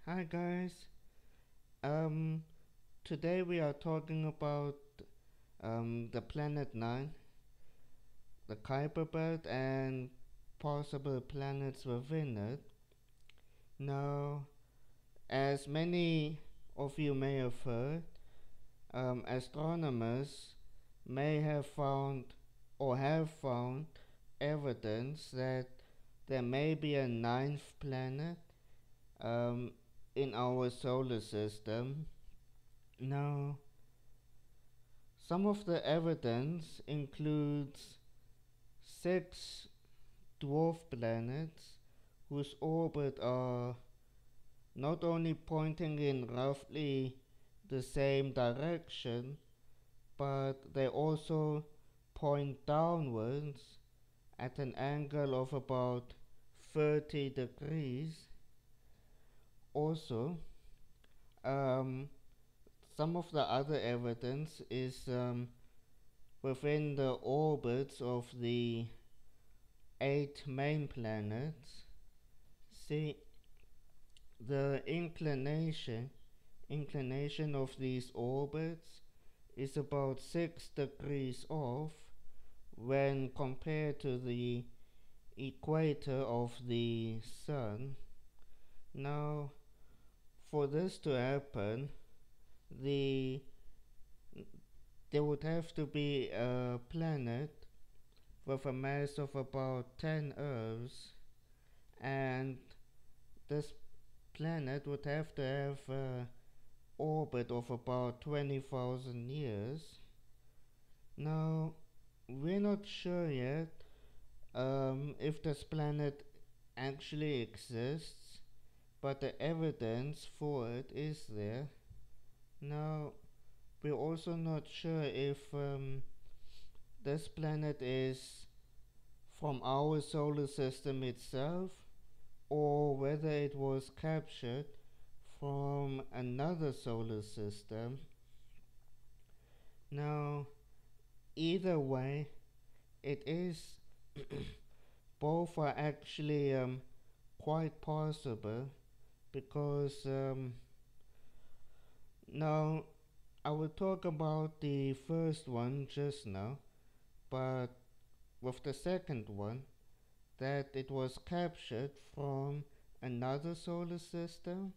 Hi guys. Um, Today we are talking about the planet 9, the Kuiper Belt, and possible planets within it. Now, as many of you may have heard, astronomers may have found or have found evidence that there may be a ninth planet um, in our solar system. Now, some of the evidence includes six dwarf planets whose orbit are not only pointing in roughly the same direction, but they also point downwards at an angle of about 30 degrees. Also, um, some of the other evidence is within the orbits of the eight main planets. See, the inclination of these orbits is about 6 degrees off when compared to the equator of the sun. Now, for this to happen, the there would have to be a planet with a mass of about 10 Earths, and this planet would have to have an orbit of about 20,000 years. Now, we're not sure yet if this planet actually exists, but the evidence for it is there. Now, we're also not sure if this planet is from our solar system itself or whether it was captured from another solar system. Now, either way, it is both are actually quite possible because now I will talk about the first one just now, but with the second one, that it was captured from another solar system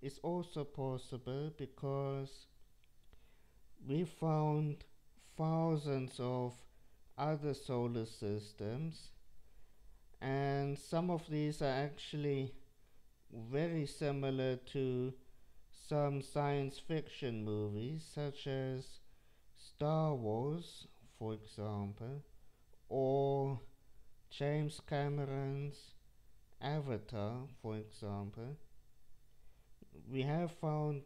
is also possible because we found thousands of other solar systems, and some of these are actually very similar to some science fiction movies, such as Star Wars, for example, or James Cameron's Avatar, for example. We have found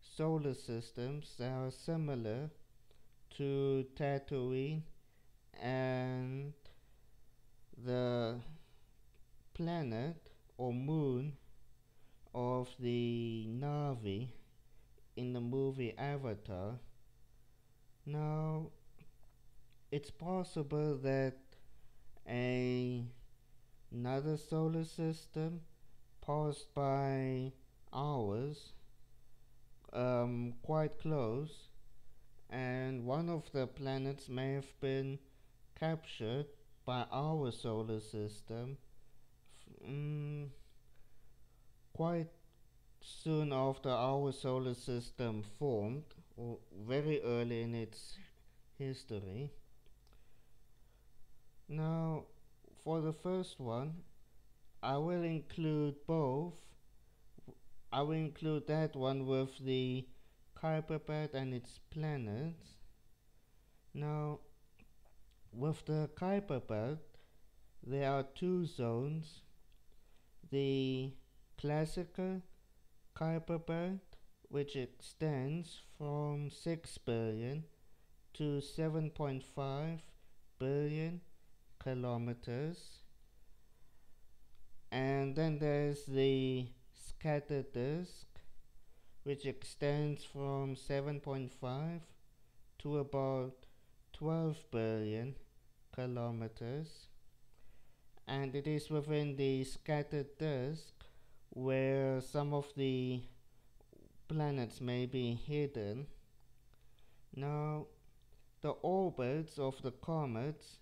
solar systems that are similar to Tatooine and the planet or moon of the Na'vi in the movie Avatar. Now, it's possible that another solar system passed by ours quite close, and one of the planets may have been captured by our solar system quite soon after our solar system formed, or very early in its history. Now, for the first one, I will include both. I will include that one with the Kuiper Belt and its planets. Now, with the Kuiper Belt, there are two zones. The classical Kuiper Belt, which extends from 6 billion to 7.5 billion kilometers, and then there's the scattered disk, which extends from 7.5 to about 12 billion kilometers, and it is within the scattered disk where some of the planets may be hidden. Now, the orbits of the comets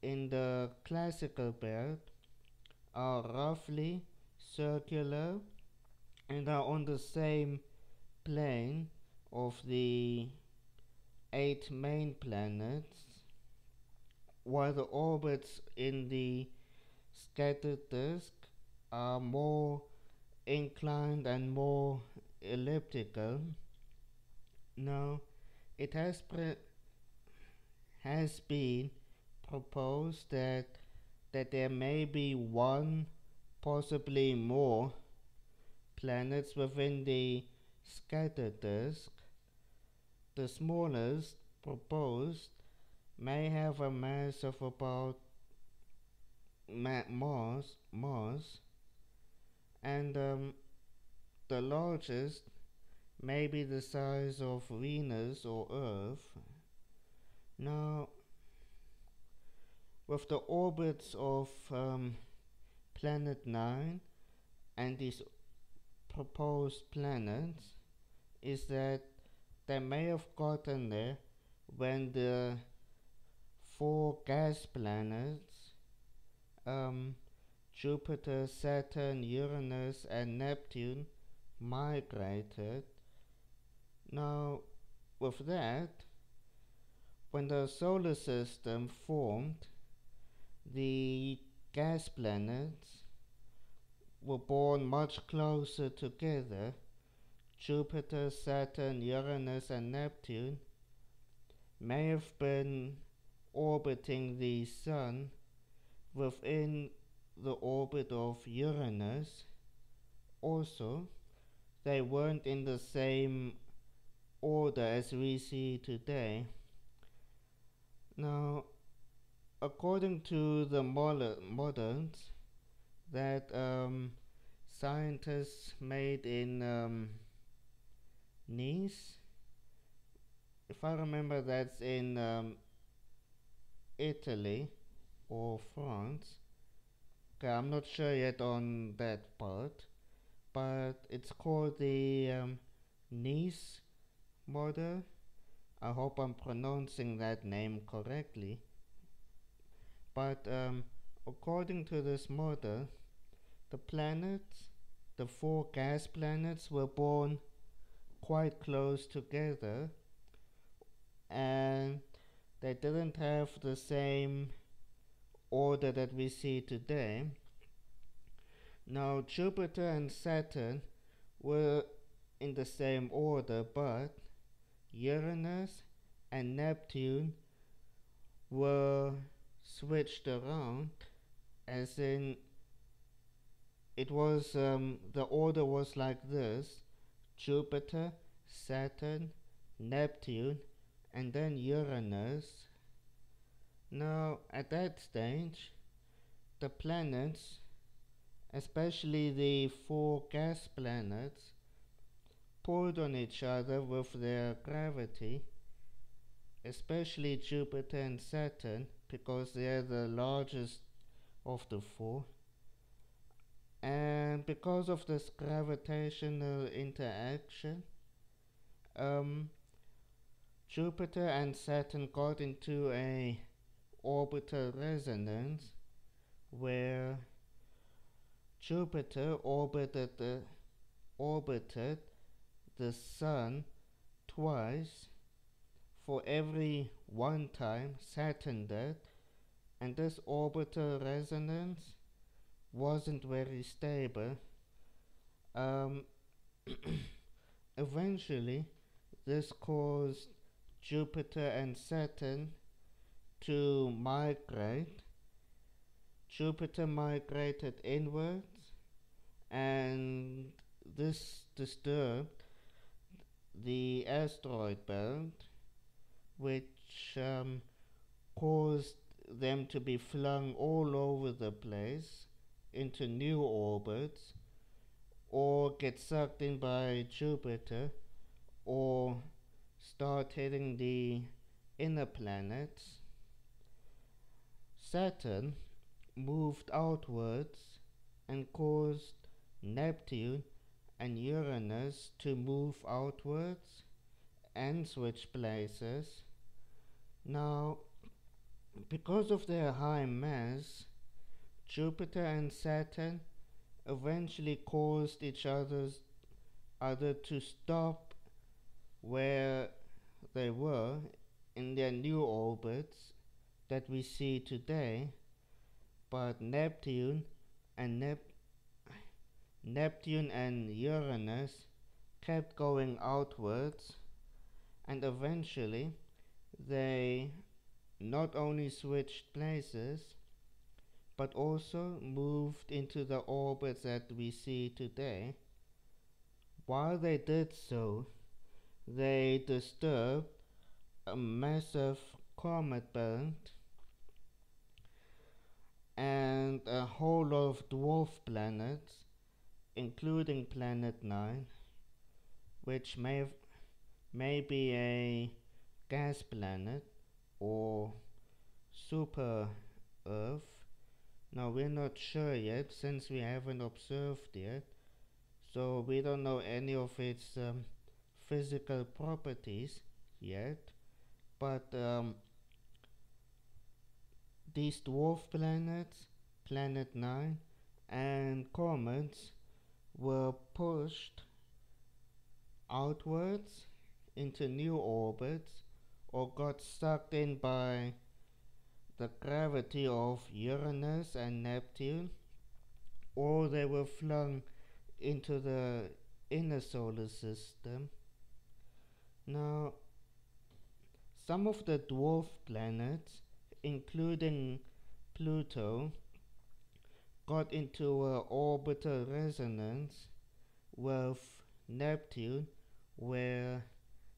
in the classical belt are roughly circular and are on the same plane of the 8 main planets, while the orbits in the scattered disk are more inclined and more elliptical. Now, it has been proposed that there may be one, possibly more, planets within the scattered disk. The smallest proposed may have a mass of about Mars, and the largest may be the size of Venus or Earth. Now, with the orbits of Planet 9 and these proposed planets, is that they may have gotten there when the 4 gas planets, Jupiter, Saturn, Uranus, and Neptune, migrated. Now, with that, when the solar system formed, the gas planets were born much closer together. Jupiter, Saturn, Uranus, and Neptune may have been orbiting the Sun within the orbit of Uranus. Also, they weren't in the same order as we see today. Now, according to the models that scientists made in Nice, if I remember, that's in Italy or France. Okay, I'm not sure yet on that part, but it's called the Nice model. I hope I'm pronouncing that name correctly. But according to this model, the planets, the 4 gas planets, were born quite close together, and they didn't have the same order that we see today. Now, Jupiter and Saturn were in the same order, but Uranus and Neptune were switched around, as in it was the order was like this: Jupiter, Saturn, Neptune, and then Uranus. Now, at that stage, the planets, especially the 4 gas planets, pulled on each other with their gravity, especially Jupiter and Saturn, because they're the largest of the 4. And because of this gravitational interaction, Jupiter and Saturn got into a orbital resonance where Jupiter orbited the Sun twice. For every one time Saturn did, and this orbital resonance wasn't very stable. Eventually, this caused Jupiter and Saturn to migrate. Jupiter migrated inwards, and this disturbed the asteroid belt, which caused them to be flung all over the place into new orbits, or get sucked in by Jupiter, or start hitting the inner planets. Saturn moved outwards and caused Neptune and Uranus to move outwards and switch places. Now, because of their high mass, Jupiter and Saturn eventually caused other to stop where they were in their new orbits that we see today, but and Neptune and Uranus kept going outwards, and eventually they not only switched places but also moved into the orbits that we see today. While they did so, they disturbed a massive comet belt and a whole lot of dwarf planets, including Planet 9, which may be a gas planet or super Earth. Now, we're not sure yet since we haven't observed yet, so we don't know any of its physical properties yet. But these dwarf planets, Planet 9, and comets were pushed outwards into new orbits or got sucked in by the gravity of Uranus and Neptune, or they were flung into the inner solar system. Now, some of the dwarf planets, including Pluto, got into an orbital resonance with Neptune, where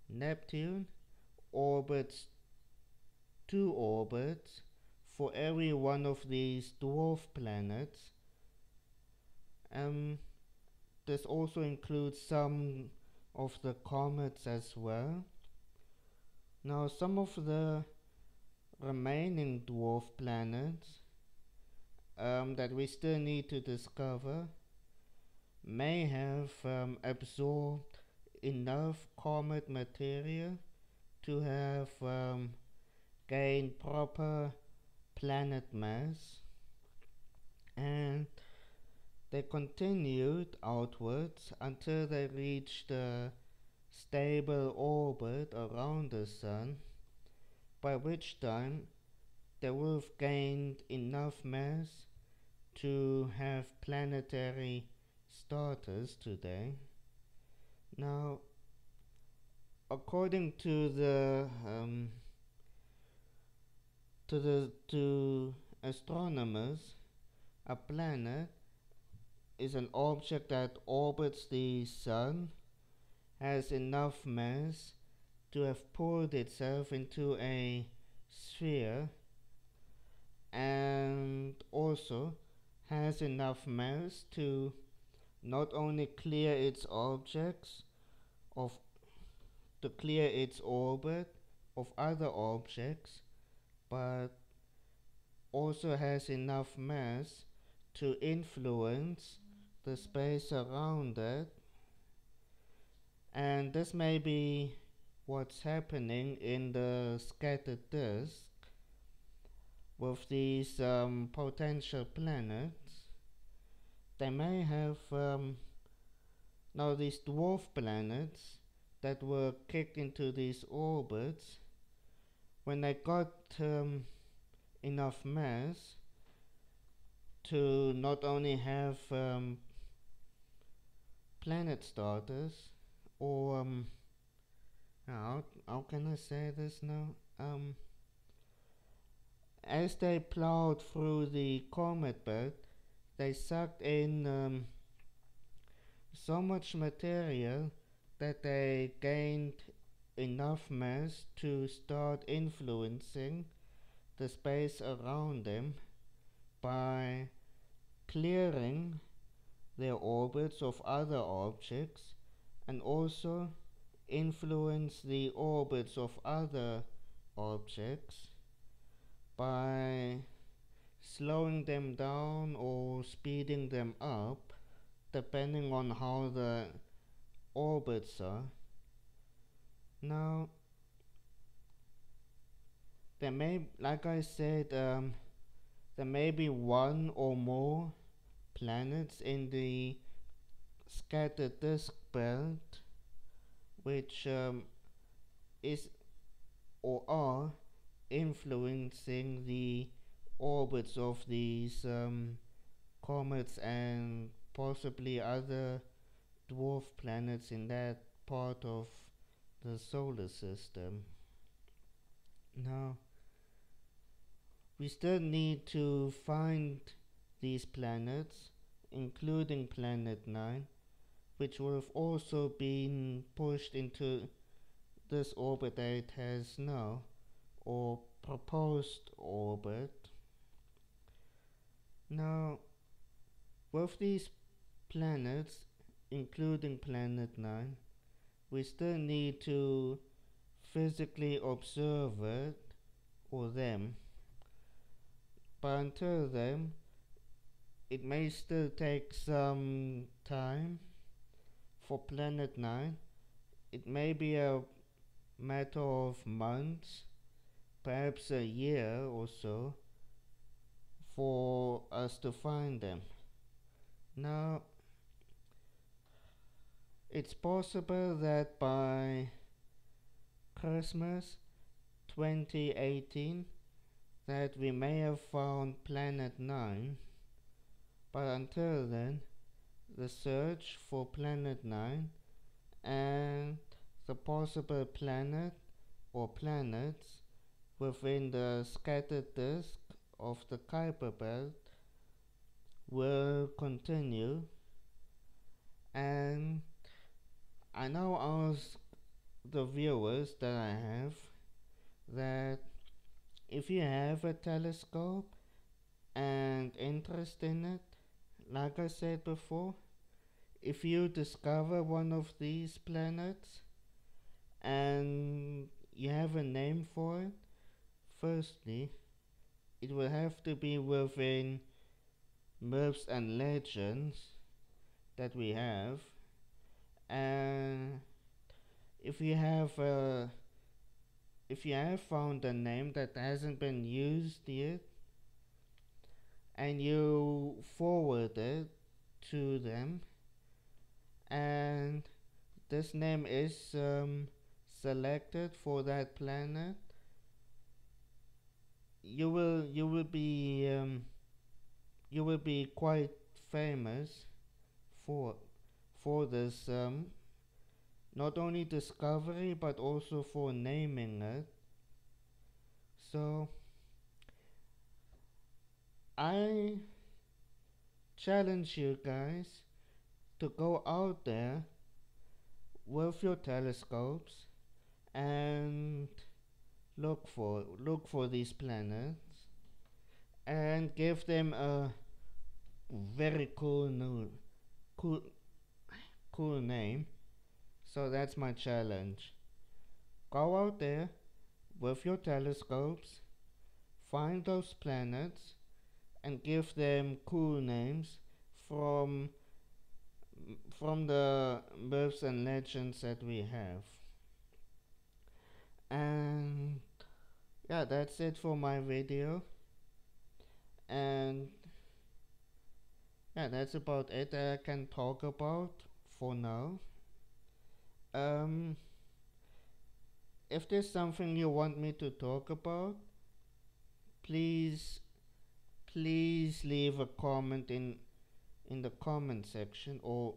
Neptune orbits 2 orbits for every one of these dwarf planets. This also includes some of the comets as well. Now, some of the remaining dwarf planets that we still need to discover may have absorbed enough comet material to have gained proper planet mass, and they continued outwards until they reached a stable orbit around the Sun, by which time they will have gained enough mass to have planetary starters today. Now, according to to astronomers, a planet is an object that orbits the Sun, has enough mass to have poured itself into a sphere, and also has enough mass to not only clear its objects of to clear its orbit of other objects, but also has enough mass to influence the space around it. And this may be what's happening in the scattered disk with these potential planets. They may have now these dwarf planets that were kicked into these orbits. When they got enough mass to not only have planet starters, or how can I say this now? As they plowed through the comet belt, they sucked in so much material that they gained enough mass to start influencing the space around them by clearing their orbits of other objects, and also influence the orbits of other objects by slowing them down or speeding them up. depending on how the orbits are. Now, there may, like I said, there may be one or more planets in the scattered disk belt which is or are influencing the orbits of these comets and possibly other dwarf planets in that part of the solar system. Now, we still need to find these planets, including Planet 9, which will have also been pushed into this orbit that it has now, or proposed orbit. Now, with these planets, including Planet 9, we still need to physically observe it or them. But until then, it may still take some time for Planet 9. It may be a matter of months, perhaps a year or so, for us to find them. Now, it's possible that by Christmas 2018 that we may have found Planet 9, but until then, the search for Planet 9 and the possible planet or planets within the scattered disk of the Kuiper Belt will continue. And I now ask the viewers that I have that if you have a telescope and interest in it, like I said before, if you discover one of these planets and you have a name for it, firstly, it will have to be within myths and legends that we have. And if you have found a name that hasn't been used yet and you forward it to them, and this name is selected for that planet, you will be quite famous for this not only discovery but also for naming it. So I challenge you guys to go out there with your telescopes and look for these planets and give them a very cool name. So that's my challenge. Go out there with your telescopes, find those planets and give them cool names from the myths and legends that we have. And yeah, that's it for my video. And yeah, that's about it that I can talk about for now. If there's something you want me to talk about, please leave a comment in the comment section, or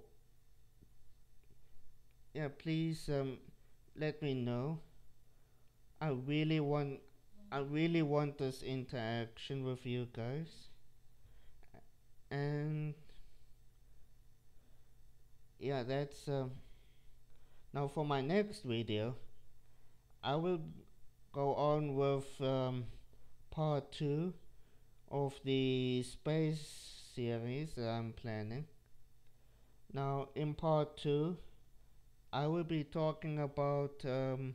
yeah, please let me know. I really want this interaction with you guys. And yeah, that's now for my next video I will go on with part 2 of the space series that I'm planning. Now in part 2 I will be talking about the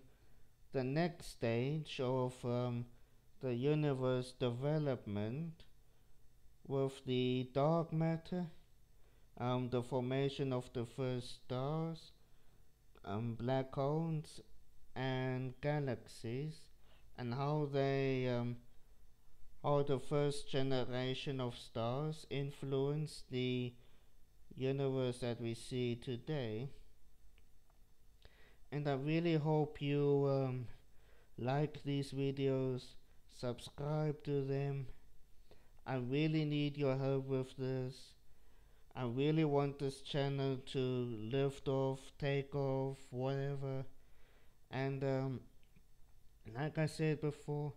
next stage of the universe development with the dark matter, the formation of the first stars, black holes, and galaxies, and how the first generation of stars influenced the universe that we see today. And I really hope you like these videos, subscribe to them. I really need your help with this. I really want this channel to lift off, take off, whatever. And like I said before,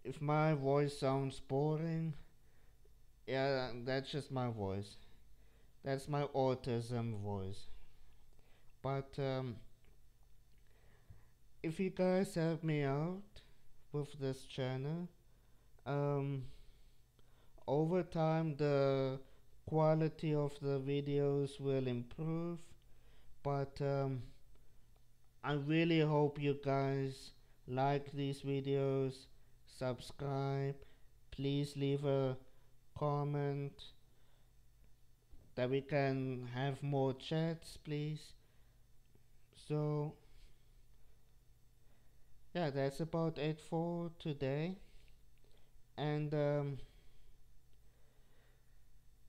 if my voice sounds boring, yeah, that's just my voice. That's my autism voice. But if you guys help me out with this channel, um, over time the quality of the videos will improve. But I really hope you guys like these videos, subscribe, please leave a comment that we can have more chats, please. So yeah, that's about it for today. And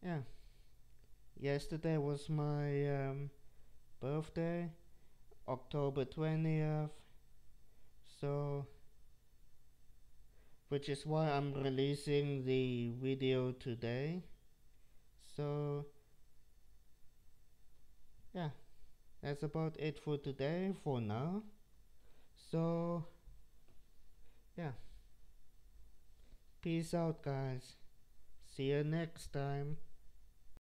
yeah, yesterday was my birthday, October 20th. So which is why I'm releasing the video today. So yeah, that's about it for today for now. So yeah, peace out guys. See you next time.